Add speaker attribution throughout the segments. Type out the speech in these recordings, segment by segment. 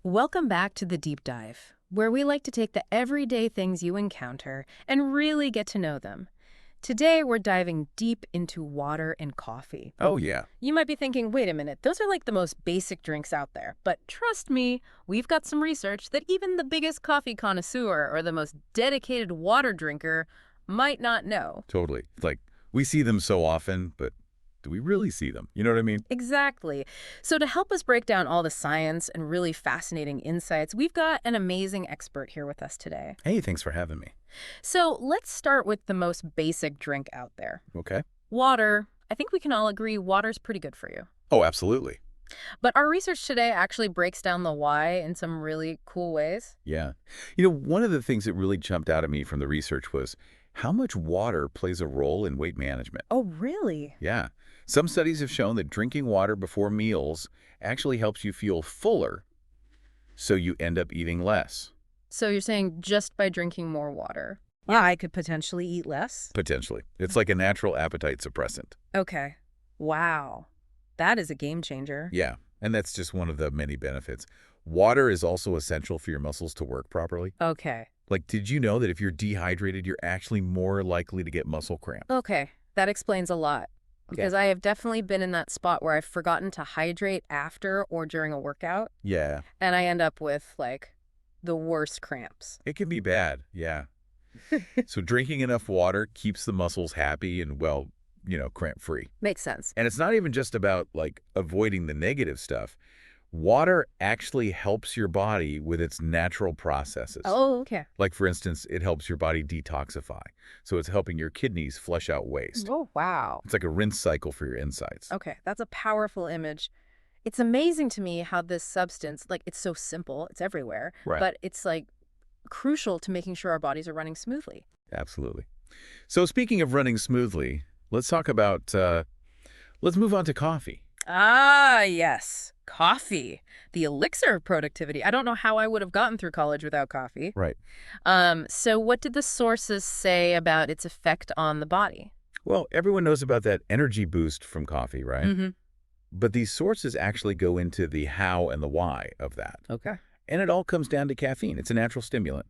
Speaker 1: Welcome back to the Deep Dive, where we like to take the everyday things you encounter and really get to know them. Today, we're diving deep into water and coffee.
Speaker 2: Oh, yeah.
Speaker 1: You might be thinking, wait a minute, those are like the most basic drinks out there. But trust me, we've got some research that even the biggest coffee connoisseur or the most dedicated water drinker might not know.
Speaker 2: Totally. It's like, we see them so often, but do we really see them? You know what I mean?
Speaker 1: Exactly. So to help us break down all the science and really fascinating insights, we've got an amazing expert here with us today.
Speaker 2: Hey, thanks for having me.
Speaker 1: So let's start with the most basic drink out there.
Speaker 2: Okay.
Speaker 1: Water. I think we can all agree water's pretty good for you.
Speaker 2: Oh, absolutely.
Speaker 1: But our research today actually breaks down the why in some really cool ways.
Speaker 2: Yeah. One of the things that really jumped out at me from the research was how much water plays a role in weight management.
Speaker 1: Oh, really?
Speaker 2: Yeah. Some studies have shown that drinking water before meals actually helps you feel fuller, so you end up eating less,
Speaker 1: So you're saying just by drinking more water? Yeah, I could potentially eat less?
Speaker 2: potentially. It's like a natural appetite suppressant.
Speaker 1: Okay. Wow. That is a game changer.
Speaker 2: Yeah. And that's just one of the many benefits. Water is also essential for your muscles to work properly.
Speaker 1: Okay.
Speaker 2: Like, did you know that if you're dehydrated, you're actually more likely to get muscle cramp?
Speaker 1: Okay. That explains a lot.
Speaker 2: Okay.
Speaker 1: Because I have definitely been in that spot where I've forgotten to hydrate after or during a workout,
Speaker 2: Yeah,
Speaker 1: and I end up with, like, the worst cramps.
Speaker 2: it can be bad. Yeah. So drinking enough water keeps the muscles happy and, well, cramp-free.
Speaker 1: Makes sense.
Speaker 2: And it's not even just about, like, avoiding the negative stuff. Water actually helps your body with its natural processes.
Speaker 1: Oh, okay.
Speaker 2: Like, for instance, it helps your body detoxify. So it's helping your kidneys flush out waste.
Speaker 1: Oh, wow.
Speaker 2: It's like a rinse cycle for your insides.
Speaker 1: Okay, that's a powerful image. It's amazing to me how this substance, like, it's so simple, it's everywhere,
Speaker 2: Right.
Speaker 1: but it's, like, crucial to making sure our bodies are running smoothly.
Speaker 2: Absolutely. So speaking of running smoothly, let's talk about, let's move on to coffee.
Speaker 1: Ah, yes. Coffee. The elixir of productivity. I don't know how I would have gotten through college without coffee.
Speaker 2: Right.
Speaker 1: So what did the sources say about its effect on the body?
Speaker 2: Well, everyone knows about that energy boost from coffee, right?
Speaker 1: Mm-hmm.
Speaker 2: But these sources actually go into the how and the why of that.
Speaker 1: Okay.
Speaker 2: And it all comes down to caffeine. It's a natural stimulant.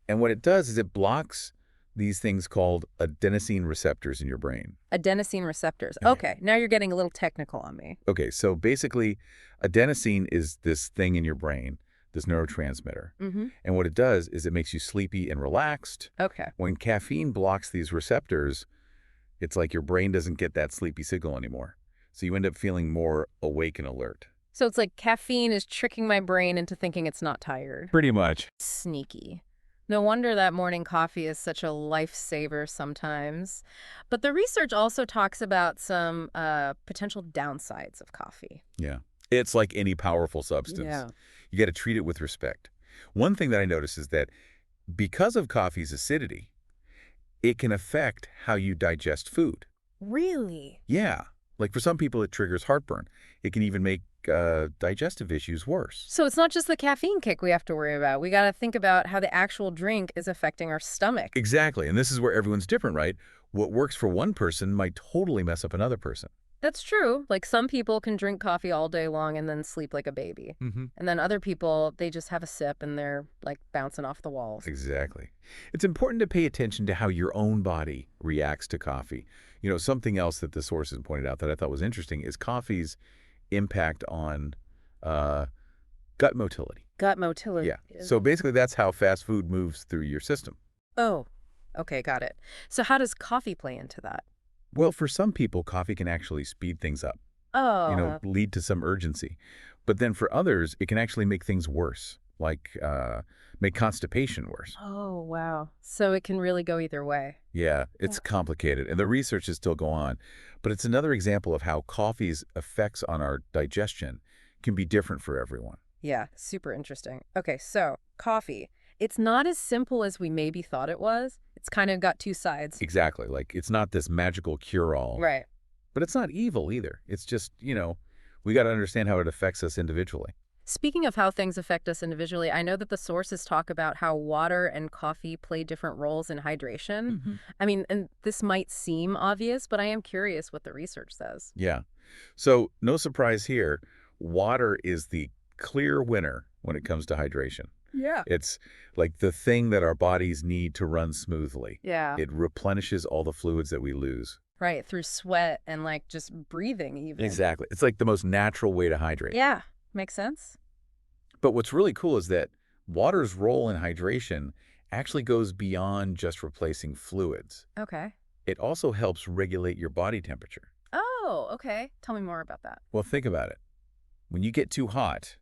Speaker 2: And what it does is it blocks these things called adenosine receptors in your brain.
Speaker 1: Adenosine receptors.
Speaker 2: Okay.
Speaker 1: Okay, now you're getting a little technical on me.
Speaker 2: Okay, so basically, adenosine is this thing in your brain, this neurotransmitter.
Speaker 1: Mm-hmm.
Speaker 2: And what it does is it makes you sleepy and relaxed.
Speaker 1: Okay.
Speaker 2: When caffeine blocks these receptors, it's like your brain doesn't get that sleepy signal anymore. So you end up feeling more awake and alert.
Speaker 1: So it's like caffeine is tricking my brain into thinking it's not tired.
Speaker 2: Pretty much.
Speaker 1: Sneaky. No wonder that morning coffee is such a lifesaver sometimes. But the research also talks about some potential downsides of coffee.
Speaker 2: Yeah. It's like any powerful substance.
Speaker 1: Yeah.
Speaker 2: You got to treat it with respect. One thing that I notice is that because of coffee's acidity, it can affect how you digest food.
Speaker 1: Really?
Speaker 2: Yeah. Like for some people, it triggers heartburn. It can even make digestive issues worse.
Speaker 1: So it's not just the caffeine kick we have to worry about. We got to think about how the actual drink is affecting our stomach.
Speaker 2: Exactly. And this is where everyone's different, right? What works for one person might totally mess up another person.
Speaker 1: That's true. Like some people can drink coffee all day long and then sleep like a baby.
Speaker 2: Mm-hmm.
Speaker 1: And then other people, they just have a sip and they're like bouncing off the walls.
Speaker 2: Exactly. It's important to pay attention to how your own body reacts to coffee. Something else that the sources pointed out that I thought was interesting is coffee's impact on gut motility.
Speaker 1: Gut motility.
Speaker 2: Yeah. So basically, that's how fast food moves through your system.
Speaker 1: Oh, okay, got it. So how does coffee play into that?
Speaker 2: Well, for some people, coffee can actually speed things up,
Speaker 1: Oh,
Speaker 2: lead to some urgency. But then for others, it can actually make things worse, like make constipation worse.
Speaker 1: oh, wow. So it can really go either way.
Speaker 2: Yeah, it's complicated, and the research is still going on. But it's another example of how coffee's effects on our digestion can be different for everyone.
Speaker 1: Yeah, super interesting. Okay, so coffee. It's not as simple as we maybe thought it was. It's kind of got two sides.
Speaker 2: Exactly. Like, it's not this magical cure-all.
Speaker 1: Right.
Speaker 2: But it's not evil either. It's just, we got to understand how it affects us individually.
Speaker 1: Speaking of how things affect us individually, I know that the sources talk about how water and coffee play different roles in hydration.
Speaker 2: Mhm.
Speaker 1: I mean, and this might seem obvious, but I am curious what the research says.
Speaker 2: Yeah. So no surprise here, water is the clear winner when it comes to hydration.
Speaker 1: Yeah.
Speaker 2: It's like the thing that our bodies need to run smoothly.
Speaker 1: Yeah.
Speaker 2: It replenishes all the fluids that we lose.
Speaker 1: Right, through sweat and like just breathing even.
Speaker 2: Exactly. It's like the most natural way to hydrate.
Speaker 1: Yeah, makes sense.
Speaker 2: But what's really cool is that water's role in hydration actually goes beyond just replacing fluids.
Speaker 1: Okay.
Speaker 2: It also helps regulate your body temperature.
Speaker 1: Oh, okay. Tell me more about that.
Speaker 2: Well, think about it. When you get too hot,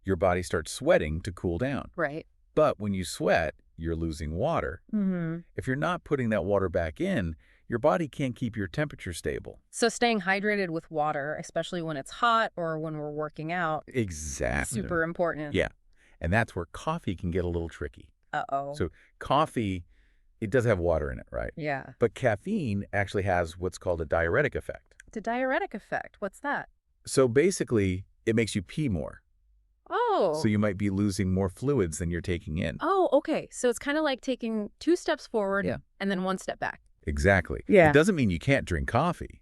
Speaker 2: your body starts sweating to cool down.
Speaker 1: Right.
Speaker 2: But when you sweat, you're losing water.
Speaker 1: Mm-hmm.
Speaker 2: If you're not putting that water back in, your body can't keep your temperature stable.
Speaker 1: So staying hydrated with water, especially when it's hot or when we're working out,
Speaker 2: Exactly.
Speaker 1: super important.
Speaker 2: Yeah. And that's where coffee can get a little tricky.
Speaker 1: Uh-oh.
Speaker 2: So coffee, it does have water in it, right?
Speaker 1: Yeah.
Speaker 2: But caffeine actually has what's called a diuretic effect.
Speaker 1: The diuretic effect. What's that?
Speaker 2: So basically, it makes you pee more.
Speaker 1: Oh.
Speaker 2: So you might be losing more fluids than you're taking in.
Speaker 1: Oh, okay. So it's kind of like taking 2 steps forward
Speaker 2: Yeah.
Speaker 1: and then 1 step back.
Speaker 2: Exactly.
Speaker 1: Yeah.
Speaker 2: It doesn't mean you can't drink coffee,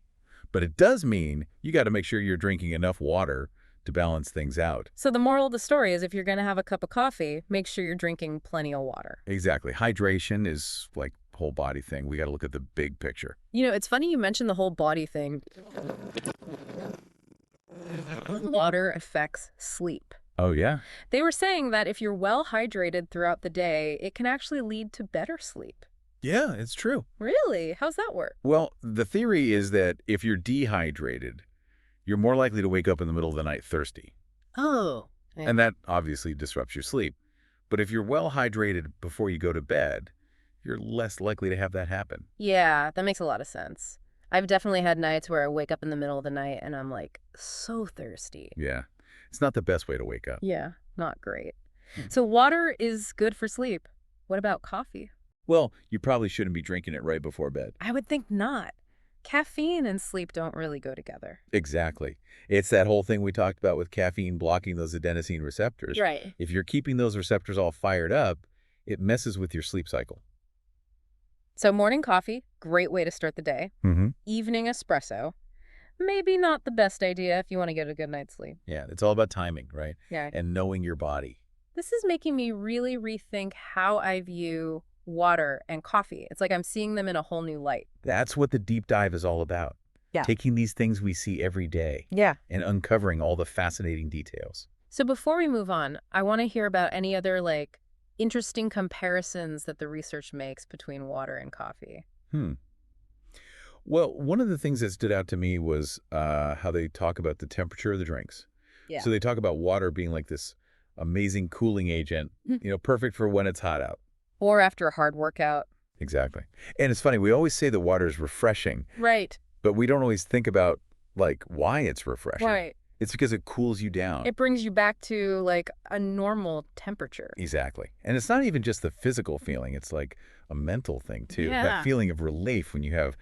Speaker 2: but it does mean you got to make sure you're drinking enough water to balance things out.
Speaker 1: So the moral of the story is if you're going to have a cup of coffee, make sure you're drinking plenty of water.
Speaker 2: Exactly. Hydration is like whole body thing. We got to look at the big picture.
Speaker 1: You know, it's funny you mentioned the whole body thing. Water affects sleep.
Speaker 2: Oh, yeah?
Speaker 1: They were saying that if you're well hydrated throughout the day, it can actually lead to better sleep.
Speaker 2: Yeah, it's true.
Speaker 1: Really? How's that work?
Speaker 2: Well, the theory is that if you're dehydrated, you're more likely to wake up in the middle of the night thirsty.
Speaker 1: Oh. Yeah.
Speaker 2: And that obviously disrupts your sleep. But if you're well hydrated before you go to bed, you're less likely to have that happen.
Speaker 1: Yeah, that makes a lot of sense. I've definitely had nights where I wake up in the middle of the night and I'm like so thirsty.
Speaker 2: Yeah. It's not the best way to wake up.
Speaker 1: Yeah, not great. So water is good for sleep. What about coffee?
Speaker 2: Well, you probably shouldn't be drinking it right before bed.
Speaker 1: I would think not. Caffeine and sleep don't really go together.
Speaker 2: Exactly. It's that whole thing we talked about with caffeine blocking those adenosine receptors.
Speaker 1: Right.
Speaker 2: If you're keeping those receptors all fired up, it messes with your sleep cycle.
Speaker 1: So morning coffee, great way to start the day.
Speaker 2: Mm-hmm.
Speaker 1: Evening espresso, maybe not the best idea if you want to get a good night's sleep.
Speaker 2: Yeah, it's all about timing, right?
Speaker 1: Yeah.
Speaker 2: And knowing your body.
Speaker 1: This is making me really rethink how I view water and coffee. It's like I'm seeing them in a whole new light.
Speaker 2: That's what the deep dive is all about.
Speaker 1: Yeah.
Speaker 2: Taking these things we see every day
Speaker 1: Yeah.
Speaker 2: and uncovering all the fascinating details.
Speaker 1: So before we move on, I want to hear about any other interesting comparisons that the research makes between water and coffee.
Speaker 2: Well, one of the things that stood out to me was how they talk about the temperature of the drinks.
Speaker 1: Yeah.
Speaker 2: So they talk about water being like this amazing cooling agent, perfect for when it's hot out.
Speaker 1: Or after a hard workout.
Speaker 2: Exactly. And it's funny, we always say that water is refreshing,
Speaker 1: Right.
Speaker 2: but we don't always think about why it's refreshing.
Speaker 1: Right.
Speaker 2: It's because it cools you down.
Speaker 1: It brings you back to a normal temperature.
Speaker 2: Exactly. And it's not even just the physical feeling, it's like a mental thing too.
Speaker 1: Yeah.
Speaker 2: That feeling of relief when you have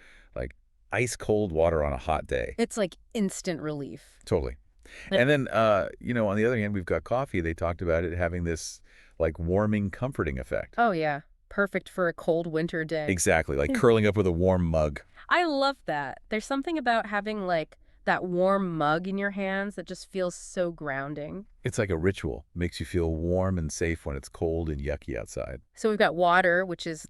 Speaker 2: ice cold water on a hot day.
Speaker 1: It's like instant relief.
Speaker 2: Totally.
Speaker 1: Yeah.
Speaker 2: And then, on the other hand, we've got coffee. They talked about it having this warming, comforting effect.
Speaker 1: Oh, yeah. Perfect for a cold winter day.
Speaker 2: Exactly. Like curling up with a warm mug.
Speaker 1: I love that. There's something about having that warm mug in your hands that just feels so grounding.
Speaker 2: It's like a ritual. Makes you feel warm and safe when it's cold and yucky outside.
Speaker 1: So we've got water, which is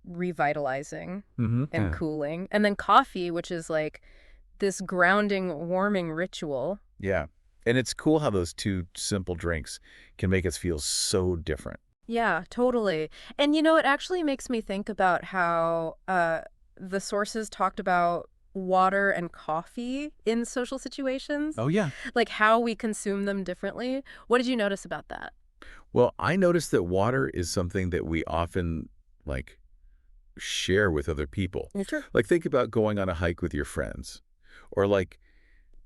Speaker 1: revitalizing and cooling. And then coffee, which is this grounding, warming ritual.
Speaker 2: Yeah. And it's cool how those two simple drinks can make us feel so different.
Speaker 1: Yeah, totally. And it actually makes me think about how the sources talked about water and coffee in social situations.
Speaker 2: Oh, yeah.
Speaker 1: How we consume them differently. What did you notice about that?
Speaker 2: Well, I noticed that water is something that we often share with other people.
Speaker 1: Sure.
Speaker 2: Think about going on a hike with your friends or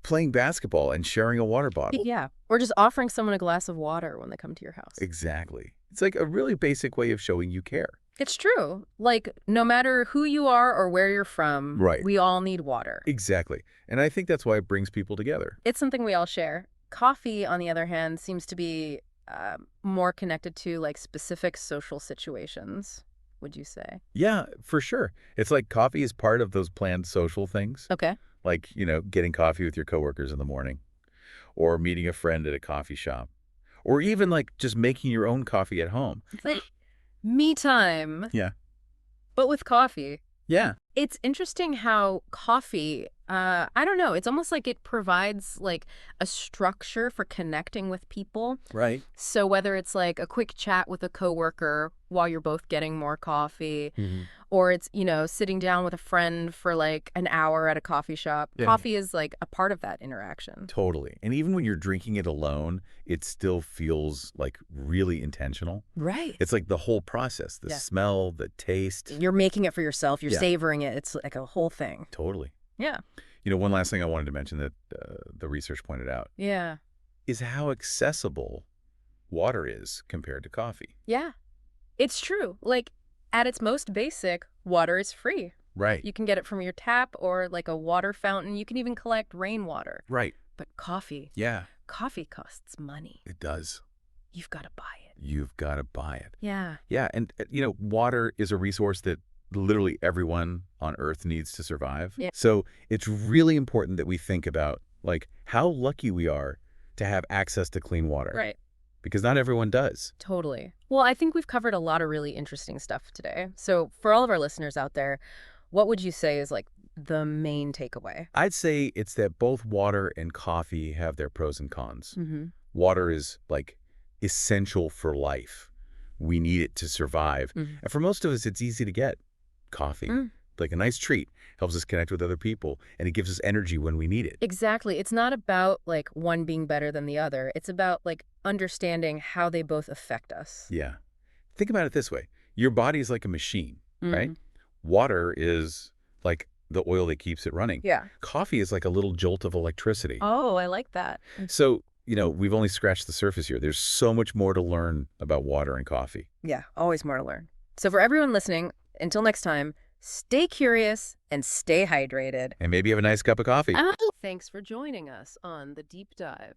Speaker 2: playing basketball and sharing a water bottle.
Speaker 1: Yeah. Or just offering someone a glass of water when they come to your house.
Speaker 2: Exactly. It's a really basic way of showing you care.
Speaker 1: It's true. No matter who you are or where you're from,
Speaker 2: Right.
Speaker 1: We all need water.
Speaker 2: Exactly. And I think that's why it brings people together.
Speaker 1: It's something we all share. Coffee, on the other hand, seems to be more connected to specific social situations, would you say?
Speaker 2: Yeah, for sure. It's coffee is part of those planned social things.
Speaker 1: Okay.
Speaker 2: Getting coffee with your coworkers in the morning. or meeting a friend at a coffee shop, or even like just making your own coffee at home.
Speaker 1: It's like me time,
Speaker 2: Yeah.
Speaker 1: but with coffee.
Speaker 2: Yeah.
Speaker 1: It's interesting how coffee, I don't know, it's almost like it provides like a structure for connecting with people.
Speaker 2: Right.
Speaker 1: So whether it's like a quick chat with a coworker while you're both getting more coffee,
Speaker 2: Hmm.
Speaker 1: or it's, sitting down with a friend for like an hour at a coffee shop,
Speaker 2: Yeah.
Speaker 1: coffee is like a part of that interaction.
Speaker 2: Totally. And even when you're drinking it alone, it still feels like really intentional.
Speaker 1: Right.
Speaker 2: It's like the whole process, the
Speaker 1: Yeah.
Speaker 2: smell, the taste.
Speaker 1: You're making it for yourself. You're
Speaker 2: Yeah.
Speaker 1: savoring it. It's like a whole thing.
Speaker 2: Totally.
Speaker 1: Yeah.
Speaker 2: One last thing I wanted to mention that the research pointed out
Speaker 1: Yeah.
Speaker 2: is how accessible water is compared to coffee.
Speaker 1: Yeah. It's true. Like, at its most basic, water is free.
Speaker 2: Right.
Speaker 1: You can get it from your tap or like a water fountain. You can even collect rainwater.
Speaker 2: Right.
Speaker 1: But coffee
Speaker 2: Yeah,
Speaker 1: costs money.
Speaker 2: it does.
Speaker 1: You've got to buy it.
Speaker 2: You've got to buy it.
Speaker 1: Yeah.
Speaker 2: Yeah, and water is a resource that literally everyone on Earth needs to survive.
Speaker 1: Yeah.
Speaker 2: So it's really important that we think about like how lucky we are to have access to clean water.
Speaker 1: Right.
Speaker 2: Because not everyone does.
Speaker 1: Totally. Well, I think we've covered a lot of really interesting stuff today. So for all of our listeners out there, what would you say is like the main takeaway?
Speaker 2: I'd say it's that both water and coffee have their pros and cons.
Speaker 1: Mm-hmm.
Speaker 2: Water is like essential for life. We need it to survive.
Speaker 1: Mm-hmm.
Speaker 2: And for most of us, it's easy to get. Coffee, like a nice treat, helps us connect with other people, and it gives us energy when we need it.
Speaker 1: Exactly. It's not about like one being better than the other. It's about like understanding how they both affect us.
Speaker 2: Yeah. Think about it this way. Your body is like a machine, right? Water is like the oil that keeps it running.
Speaker 1: Yeah.
Speaker 2: Coffee is like a little jolt of electricity.
Speaker 1: Oh, I like that.
Speaker 2: So, we've only scratched the surface here. There's so much more to learn about water and coffee.
Speaker 1: Yeah, always more to learn. So for everyone listening, until next time, stay curious and stay hydrated.
Speaker 2: And maybe have a nice cup of coffee.
Speaker 1: Thanks for joining us on The Deep Dive.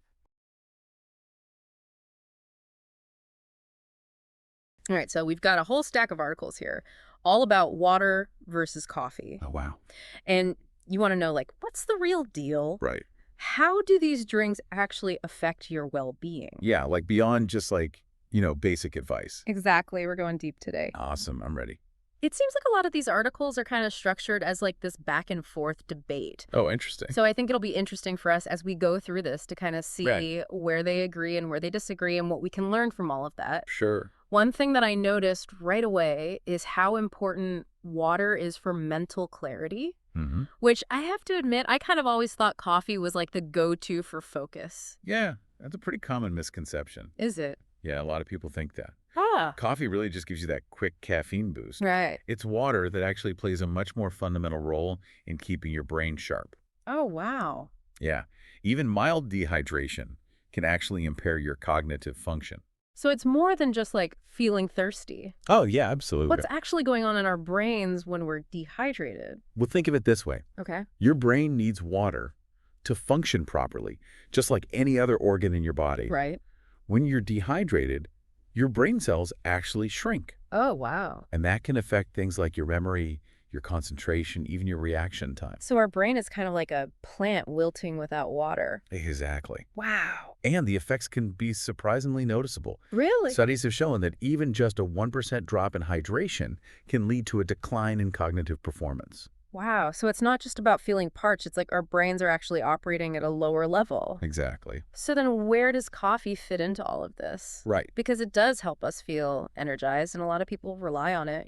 Speaker 1: All right, so we've got a whole stack of articles here, all about water versus coffee.
Speaker 2: Oh, wow.
Speaker 1: And you want to know, like, what's the real deal?
Speaker 2: Right.
Speaker 1: How do these drinks actually affect your well-being?
Speaker 2: Yeah, like beyond just like, basic advice.
Speaker 1: Exactly. We're going deep today.
Speaker 2: Awesome. I'm ready.
Speaker 1: It seems like a lot of these articles are kind of structured as like this back and forth debate.
Speaker 2: Oh, interesting.
Speaker 1: So I think it'll be interesting for us as we go through this to kind of see
Speaker 2: Right.
Speaker 1: where they agree and where they disagree and what we can learn from all of that.
Speaker 2: Sure.
Speaker 1: One thing that I noticed right away is how important water is for mental clarity,
Speaker 2: Mm-hmm.
Speaker 1: which I have to admit, I kind of always thought coffee was like the go-to for focus.
Speaker 2: Yeah, that's a pretty common misconception.
Speaker 1: Is it?
Speaker 2: Yeah, a lot of people think that.
Speaker 1: Ah,
Speaker 2: Coffee really just gives you that quick caffeine boost.
Speaker 1: right.
Speaker 2: It's water that actually plays a much more fundamental role in keeping your brain sharp.
Speaker 1: Oh, wow.
Speaker 2: Yeah, even mild dehydration can actually impair your cognitive function.
Speaker 1: So it's more than just like feeling thirsty.
Speaker 2: Oh, yeah, absolutely.
Speaker 1: What's actually going on in our brains when we're dehydrated?
Speaker 2: Well, think of it this way.
Speaker 1: Okay.
Speaker 2: Your brain needs water to function properly, just like any other organ in your body.
Speaker 1: Right.
Speaker 2: When you're dehydrated, your brain cells actually shrink.
Speaker 1: Oh, wow.
Speaker 2: And that can affect things like your memory, your concentration, even your reaction time.
Speaker 1: So our brain is kind of like a plant wilting without water.
Speaker 2: Exactly.
Speaker 1: Wow.
Speaker 2: And the effects can be surprisingly noticeable.
Speaker 1: Really?
Speaker 2: Studies have shown that even just a 1% drop in hydration can lead to a decline in cognitive performance.
Speaker 1: Wow. So it's not just about feeling parched. It's like our brains are actually operating at a lower level.
Speaker 2: Exactly.
Speaker 1: So then where does coffee fit into all of this?
Speaker 2: Right.
Speaker 1: Because it does help us feel energized, and a lot of people rely on it,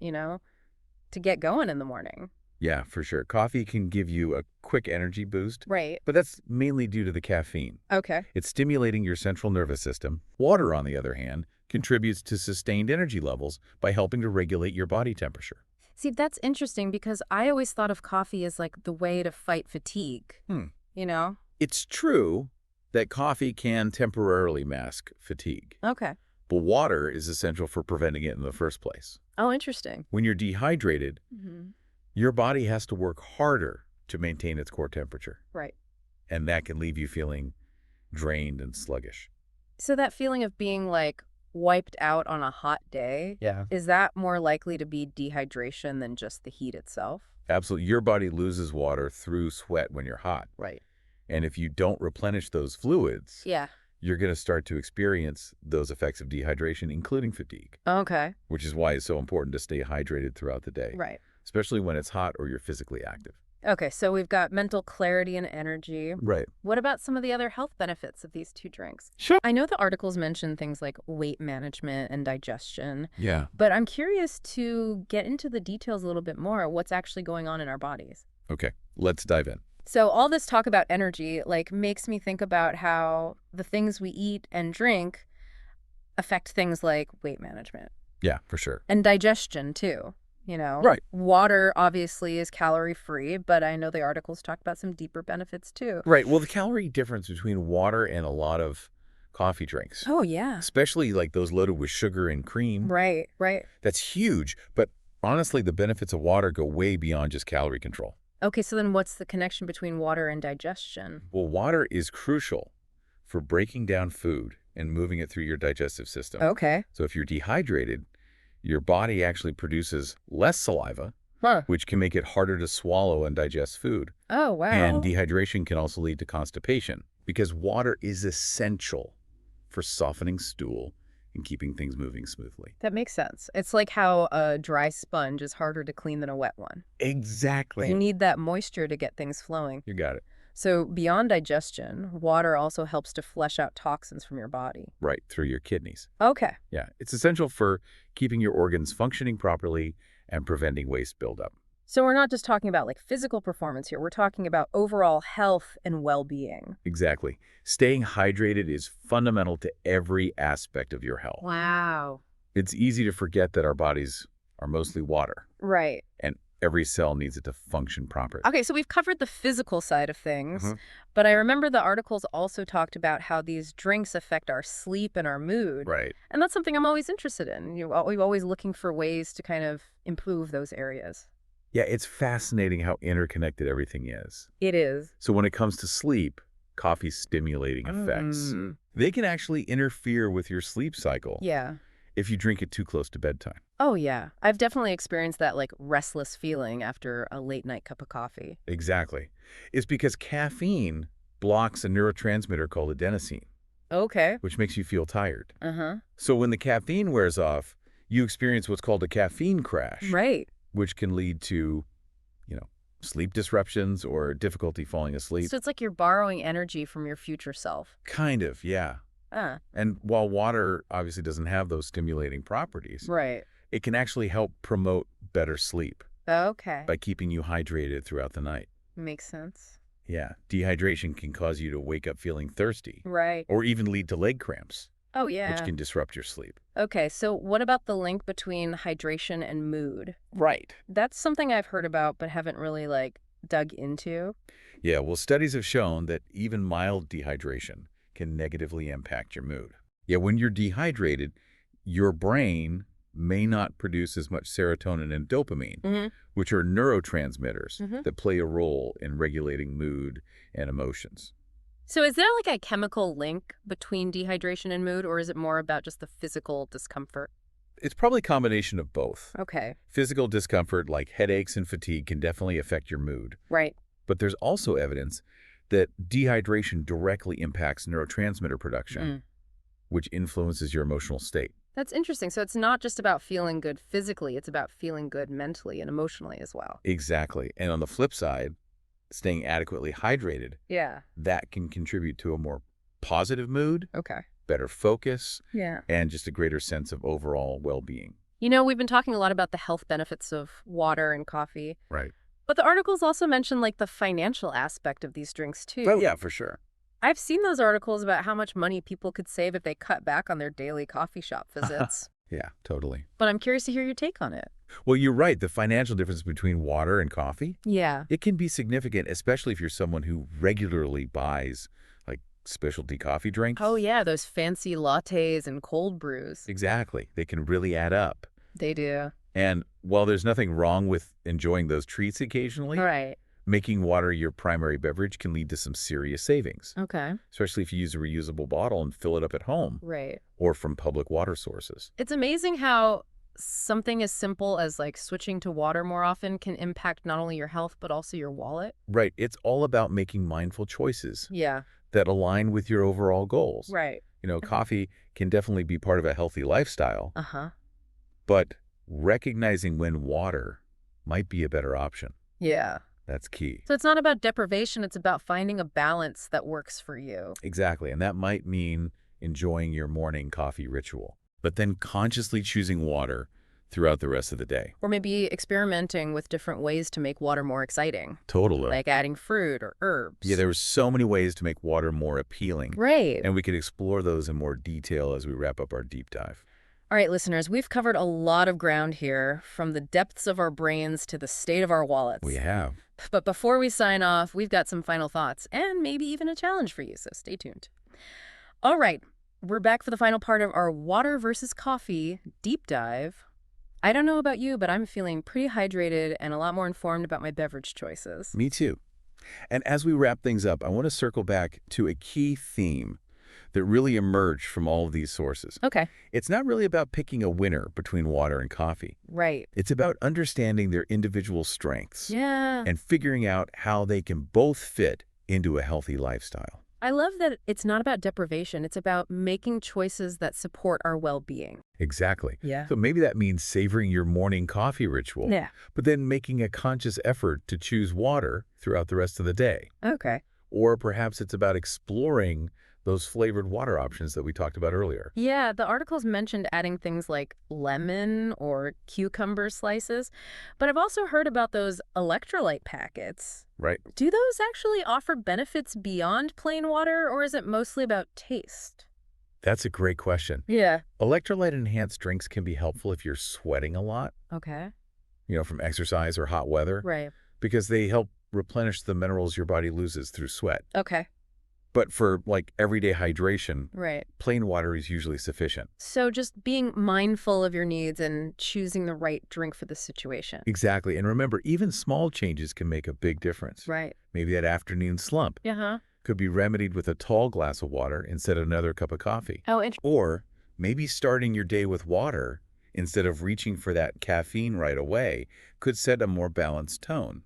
Speaker 1: to get going in the morning.
Speaker 2: Yeah, for sure. Coffee can give you a quick energy boost,
Speaker 1: Right.
Speaker 2: but that's mainly due to the caffeine.
Speaker 1: Okay.
Speaker 2: It's stimulating your central nervous system. Water, on the other hand, contributes to sustained energy levels by helping to regulate your body temperature.
Speaker 1: See, that's interesting because I always thought of coffee as like the way to fight fatigue. You know?
Speaker 2: It's true that coffee can temporarily mask fatigue,
Speaker 1: Okay.
Speaker 2: but water is essential for preventing it in the first place.
Speaker 1: Oh, interesting.
Speaker 2: When you're dehydrated,
Speaker 1: Mm-hmm.
Speaker 2: your body has to work harder to maintain its core temperature,
Speaker 1: Right.
Speaker 2: and that can leave you feeling drained and sluggish.
Speaker 1: So that feeling of being like wiped out on a hot day,
Speaker 2: Yeah.
Speaker 1: is that more likely to be dehydration than just the heat itself?
Speaker 2: Absolutely. Your body loses water through sweat when you're hot.
Speaker 1: Right.
Speaker 2: And if you don't replenish those fluids,
Speaker 1: Yeah.
Speaker 2: you're going to start to experience those effects of dehydration, including fatigue,
Speaker 1: Okay.
Speaker 2: which is why it's so important to stay hydrated throughout the day,
Speaker 1: Right.
Speaker 2: especially when it's hot or you're physically active.
Speaker 1: Okay, so we've got mental clarity and energy.
Speaker 2: Right.
Speaker 1: What about some of the other health benefits of these two drinks?
Speaker 2: Sure.
Speaker 1: I know the articles mention things like weight management and digestion,
Speaker 2: Yeah.
Speaker 1: but I'm curious to get into the details a little bit more, what's actually going on in our bodies.
Speaker 2: Okay, let's dive in.
Speaker 1: So all this talk about energy, like, makes me think about how the things we eat and drink affect things like weight management
Speaker 2: Yeah, for sure.
Speaker 1: and digestion too. You know,
Speaker 2: Right.
Speaker 1: water obviously is calorie-free, but I know the articles talk about some deeper benefits too.
Speaker 2: Right. Well, the calorie difference between water and a lot of coffee drinks,
Speaker 1: Oh, yeah.
Speaker 2: especially like those loaded with sugar and cream,
Speaker 1: Right, right.
Speaker 2: that's huge. But honestly, the benefits of water go way beyond just calorie control.
Speaker 1: Okay, so then what's the connection between water and digestion?
Speaker 2: Well, water is crucial for breaking down food and moving it through your digestive system.
Speaker 1: Okay.
Speaker 2: So if you're dehydrated, your body actually produces less saliva,
Speaker 1: Huh.
Speaker 2: which can make it harder to swallow and digest food.
Speaker 1: Oh, wow.
Speaker 2: And dehydration can also lead to constipation because water is essential for softening stool and keeping things moving smoothly.
Speaker 1: That makes sense. It's like how a dry sponge is harder to clean than a wet one.
Speaker 2: Exactly.
Speaker 1: You need that moisture to get things flowing.
Speaker 2: You got it.
Speaker 1: So beyond digestion, water also helps to flush out toxins from your body.
Speaker 2: Right, through your kidneys.
Speaker 1: Okay.
Speaker 2: Yeah, it's essential for keeping your organs functioning properly and preventing waste buildup.
Speaker 1: So we're not just talking about like physical performance here. We're talking about overall health and well-being.
Speaker 2: Exactly. Staying hydrated is fundamental to every aspect of your health.
Speaker 1: Wow.
Speaker 2: It's easy to forget that our bodies are mostly water,
Speaker 1: Right.
Speaker 2: and every cell needs it to function properly.
Speaker 1: Okay, so we've covered the physical side of things,
Speaker 2: Mhm.
Speaker 1: but I remember the articles also talked about how these drinks affect our sleep and our mood.
Speaker 2: Right.
Speaker 1: And that's something I'm always interested in. We're always looking for ways to kind of improve those areas.
Speaker 2: Yeah, it's fascinating how interconnected everything is.
Speaker 1: It is.
Speaker 2: So when it comes to sleep, coffee's stimulating effects, they can actually interfere with your sleep cycle
Speaker 1: Yeah.
Speaker 2: if you drink it too close to bedtime.
Speaker 1: Oh, yeah. I've definitely experienced that like restless feeling after a late night cup of coffee.
Speaker 2: Exactly. It's because caffeine blocks a neurotransmitter called adenosine,
Speaker 1: Okay.
Speaker 2: which makes you feel tired.
Speaker 1: Uh-huh.
Speaker 2: So when the caffeine wears off, you experience what's called a caffeine crash,
Speaker 1: Right.
Speaker 2: which can lead to, sleep disruptions or difficulty falling asleep.
Speaker 1: So it's like you're borrowing energy from your future self.
Speaker 2: Kind of, yeah.
Speaker 1: Ah,
Speaker 2: And while water obviously doesn't have those stimulating properties,
Speaker 1: right.
Speaker 2: it can actually help promote better sleep
Speaker 1: Okay.
Speaker 2: by keeping you hydrated throughout the night.
Speaker 1: Makes sense.
Speaker 2: Yeah, dehydration can cause you to wake up feeling thirsty
Speaker 1: Right.
Speaker 2: or even lead to leg cramps,
Speaker 1: Oh,
Speaker 2: which
Speaker 1: yeah.
Speaker 2: can disrupt your sleep.
Speaker 1: Okay, so what about the link between hydration and mood?
Speaker 2: Right.
Speaker 1: That's something I've heard about but haven't really like dug into.
Speaker 2: Yeah, well, studies have shown that even mild dehydration can negatively impact your mood. Yeah, when you're dehydrated, your brain may not produce as much serotonin and dopamine,
Speaker 1: Mm-hmm.
Speaker 2: which are neurotransmitters
Speaker 1: Mhm.
Speaker 2: that play a role in regulating mood and emotions.
Speaker 1: So is there like a chemical link between dehydration and mood, or is it more about just the physical discomfort?
Speaker 2: It's probably a combination of both.
Speaker 1: Okay.
Speaker 2: Physical discomfort like headaches and fatigue can definitely affect your mood,
Speaker 1: Right.
Speaker 2: but there's also evidence that dehydration directly impacts neurotransmitter production, which influences your emotional state.
Speaker 1: That's interesting. So it's not just about feeling good physically, it's about feeling good mentally and emotionally as well.
Speaker 2: Exactly. And on the flip side, staying adequately hydrated,
Speaker 1: Yeah.
Speaker 2: that can contribute to a more positive mood,
Speaker 1: Okay.
Speaker 2: better focus,
Speaker 1: Yeah.
Speaker 2: and just a greater sense of overall well-being.
Speaker 1: You know, we've been talking a lot about the health benefits of water and coffee,
Speaker 2: Right.
Speaker 1: but the articles also mention like the financial aspect of these drinks too.
Speaker 2: Oh, yeah, for sure.
Speaker 1: I've seen those articles about how much money people could save if they cut back on their daily coffee shop visits.
Speaker 2: Yeah, totally.
Speaker 1: But I'm curious to hear your take on it.
Speaker 2: Well, you're right. The financial difference between water and coffee,
Speaker 1: Yeah.
Speaker 2: it can be significant, especially if you're someone who regularly buys like specialty coffee drinks.
Speaker 1: Oh, yeah, those fancy lattes and cold brews.
Speaker 2: Exactly. They can really add up.
Speaker 1: They do.
Speaker 2: And while there's nothing wrong with enjoying those treats occasionally,
Speaker 1: All right.
Speaker 2: making water your primary beverage can lead to some serious savings,
Speaker 1: Okay.
Speaker 2: especially if you use a reusable bottle and fill it up at home
Speaker 1: Right.
Speaker 2: or from public water sources.
Speaker 1: It's amazing how something as simple as like switching to water more often can impact not only your health, but also your wallet?
Speaker 2: Right. It's all about making mindful choices
Speaker 1: Yeah,
Speaker 2: that align with your overall goals.
Speaker 1: right.
Speaker 2: Coffee can definitely be part of a healthy lifestyle,
Speaker 1: Uh-huh.
Speaker 2: but recognizing when water might be a better option.
Speaker 1: Yeah.
Speaker 2: That's key.
Speaker 1: So it's not about deprivation, it's about finding a balance that works for you.
Speaker 2: Exactly. And that might mean enjoying your morning coffee ritual, but then consciously choosing water throughout the rest of the day.
Speaker 1: Or maybe experimenting with different ways to make water more exciting,
Speaker 2: Totally.
Speaker 1: like adding fruit or herbs.
Speaker 2: Yeah, there were so many ways to make water more appealing.
Speaker 1: Right.
Speaker 2: And we could explore those in more detail as we wrap up our deep dive.
Speaker 1: All right, listeners, we've covered a lot of ground here, from the depths of our brains to the state of our wallets.
Speaker 2: We have.
Speaker 1: But before we sign off, we've got some final thoughts and maybe even a challenge for you, so stay tuned. All right, we're back for the final part of our water versus coffee deep dive. I don't know about you, but I'm feeling pretty hydrated and a lot more informed about my beverage choices.
Speaker 2: Me too. And as we wrap things up, I want to circle back to a key theme that really emerged from all of these sources.
Speaker 1: Okay.
Speaker 2: It's not really about picking a winner between water and coffee.
Speaker 1: Right.
Speaker 2: It's about understanding their individual strengths
Speaker 1: Yeah.
Speaker 2: and figuring out how they can both fit into a healthy lifestyle.
Speaker 1: I love that it's not about deprivation. It's about making choices that support our well-being.
Speaker 2: Exactly.
Speaker 1: Yeah.
Speaker 2: So maybe that means savoring your morning coffee ritual,
Speaker 1: Yeah.
Speaker 2: but then making a conscious effort to choose water throughout the rest of the day.
Speaker 1: Okay.
Speaker 2: Or perhaps it's about exploring those flavored water options that we talked about earlier.
Speaker 1: Yeah, the articles mentioned adding things like lemon or cucumber slices, but I've also heard about those electrolyte packets.
Speaker 2: Right.
Speaker 1: Do those actually offer benefits beyond plain water, or is it mostly about taste?
Speaker 2: That's a great question.
Speaker 1: Yeah.
Speaker 2: Electrolyte-enhanced drinks can be helpful if you're sweating a lot,
Speaker 1: Okay.
Speaker 2: from exercise or hot weather,
Speaker 1: Right.
Speaker 2: because they help replenish the minerals your body loses through sweat.
Speaker 1: Okay.
Speaker 2: But for, everyday hydration,
Speaker 1: Right.
Speaker 2: plain water is usually sufficient.
Speaker 1: So just being mindful of your needs and choosing the right drink for the situation.
Speaker 2: Exactly. And remember, even small changes can make a big difference.
Speaker 1: Right.
Speaker 2: Maybe that afternoon slump
Speaker 1: Uh-huh.
Speaker 2: could be remedied with a tall glass of water instead of another cup of coffee.
Speaker 1: Oh, interesting.
Speaker 2: Or maybe starting your day with water instead of reaching for that caffeine right away could set a more balanced tone.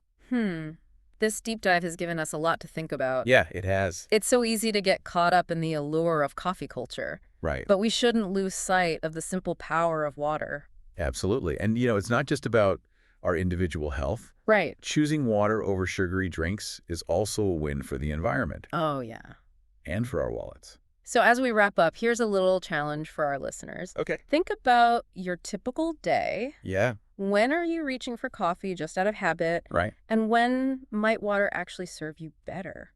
Speaker 1: This deep dive has given us a lot to think about.
Speaker 2: Yeah, it has.
Speaker 1: It's so easy to get caught up in the allure of coffee culture,
Speaker 2: Right.
Speaker 1: but we shouldn't lose sight of the simple power of water.
Speaker 2: Absolutely. And, it's not just about our individual health.
Speaker 1: Right.
Speaker 2: Choosing water over sugary drinks is also a win for the environment
Speaker 1: Oh, yeah.
Speaker 2: and for our wallets.
Speaker 1: So as we wrap up, here's a little challenge for our listeners.
Speaker 2: Okay.
Speaker 1: Think about your typical day.
Speaker 2: Yeah,
Speaker 1: When are you reaching for coffee just out of habit?
Speaker 2: right.
Speaker 1: And when might water actually serve you better?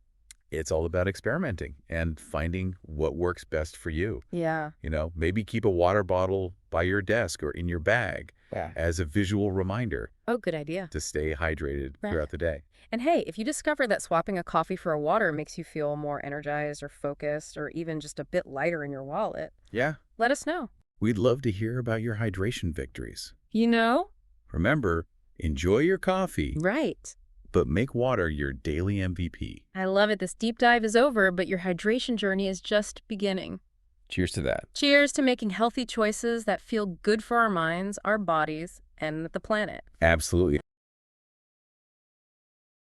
Speaker 2: It's all about experimenting and finding what works best for you.
Speaker 1: Yeah.
Speaker 2: Maybe keep a water bottle by your desk or in your bag
Speaker 1: Yeah.
Speaker 2: as a visual reminder
Speaker 1: Oh, good idea.
Speaker 2: to stay hydrated
Speaker 1: Right.
Speaker 2: throughout the day.
Speaker 1: And hey, if you discover that swapping a coffee for a water makes you feel more energized or focused or even just a bit lighter in your wallet,
Speaker 2: Yeah,
Speaker 1: let us know.
Speaker 2: we'd love to hear about your hydration victories.
Speaker 1: You know?
Speaker 2: Remember, enjoy your coffee,
Speaker 1: Right.
Speaker 2: but make water your daily MVP.
Speaker 1: I love it. This deep dive is over, but your hydration journey is just beginning.
Speaker 2: Cheers to that.
Speaker 1: Cheers to making healthy choices that feel good for our minds, our bodies, and the planet.
Speaker 2: Absolutely.